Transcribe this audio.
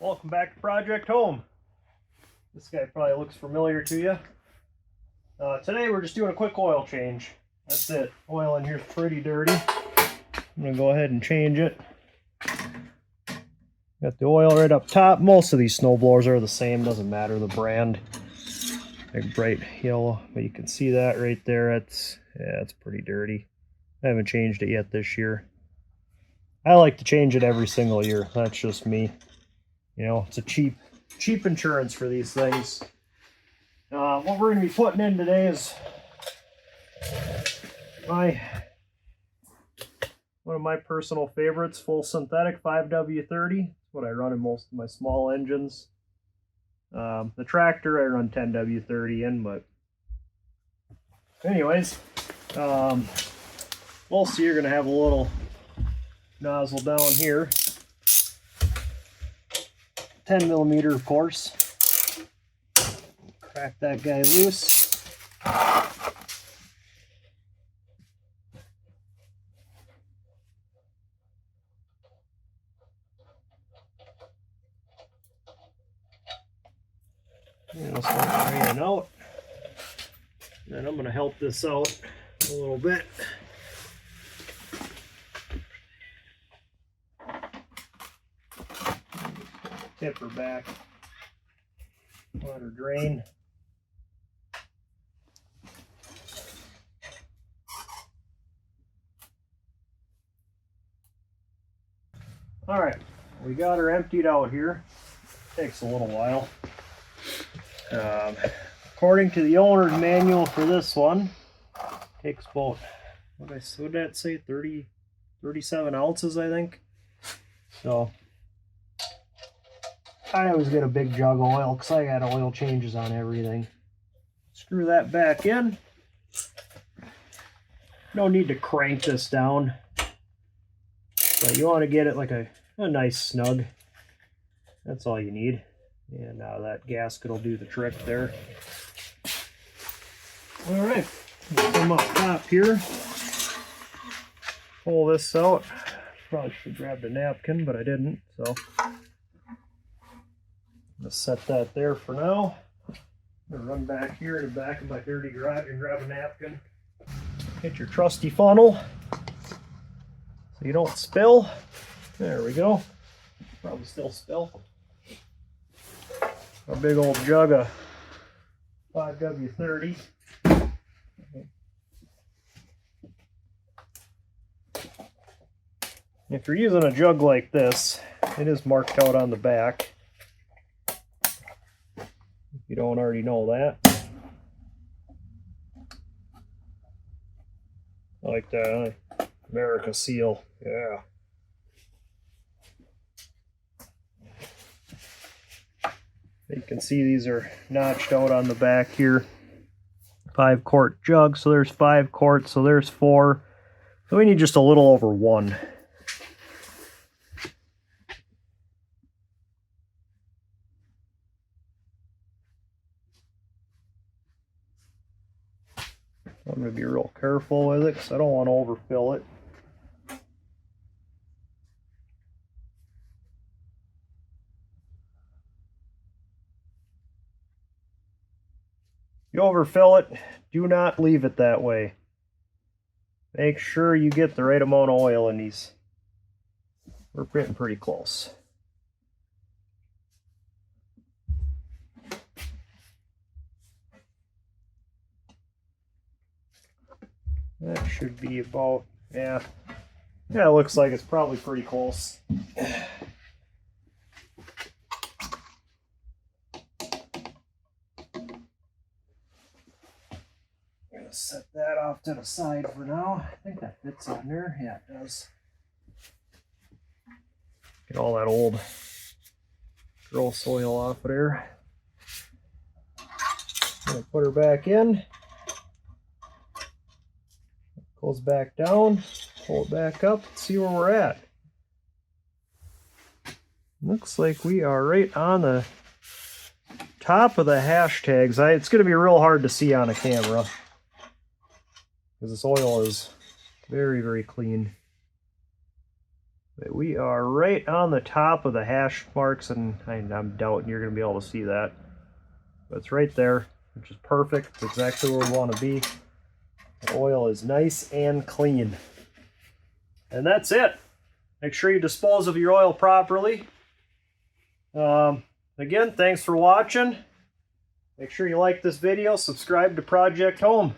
Welcome back to Project Home. This guy probably looks familiar to you. Today we're just doing a quick oil change. That's it. Oil in here is pretty dirty. I'm going to go ahead and change it. Got the oil right up top. Most of these snowblowers are the same, doesn't matter the brand. Big bright yellow, but you can see that right there. It's pretty dirty. I haven't changed it yet this year. I like to change it every single year. That's just me. You know, it's a cheap insurance for these things. What we're going to be putting in today is one of my personal favorites, full synthetic 5W30. That's what I run in most of my small engines. The tractor I run 10W30 in, but anyways, mostly you're going to have a little nozzle down here. 10 millimeter, of course. Crack that guy loose. And it'll start draining out. And I'm going to help this out a little bit. Tip her back. Let her drain. Alright, we got her emptied out here. Takes a little while. According to the owner's manual for this one, takes about, what did that say, 37 ounces, I think. So I always get a big jug of oil because I got oil changes on everything. Screw that back in. No need to crank this down, but you want to get it like a nice snug. That's all you need. And now that gasket will do the trick there. All right, come up top here. Pull this out. Probably should have grabbed a napkin, but I didn't, so let's set that there for now. I'm going to run back here to the back of my dirty garage and grab a napkin. Get your trusty funnel so you don't spill. There we go. Probably still spill. A big old jug of 5W30. If you're using a jug like this, it is marked out on the back. You don't already know that. I like that, huh? America seal, yeah. You can see these are notched out on the back here. 5-quart jug, so there's 5 quarts, so there's 4. So we need just a little over 1. I'm going to be real careful with it because I don't want to overfill it. If you overfill it, do not leave it that way. Make sure you get the right amount of oil in these. We're getting pretty close. That should be about, yeah, it looks like it's probably pretty close. I'm gonna set that off to the side for now. I think that fits on there. Yeah, it does. Get all that old gross oil off of there. I'm gonna put her back in. Goes back down, pull it back up, see where we're at. Looks like we are right on the top of the hashtags. It's going to be real hard to see on a camera because this oil is very, very clean. We are right on the top of the hash marks, and I'm doubting you're going to be able to see that. But it's right there, which is perfect. It's exactly where we want to be. The oil is nice and clean. And that's it. Make sure you dispose of your oil properly. Again, thanks for watching. Make sure you like this video, subscribe to Project Home.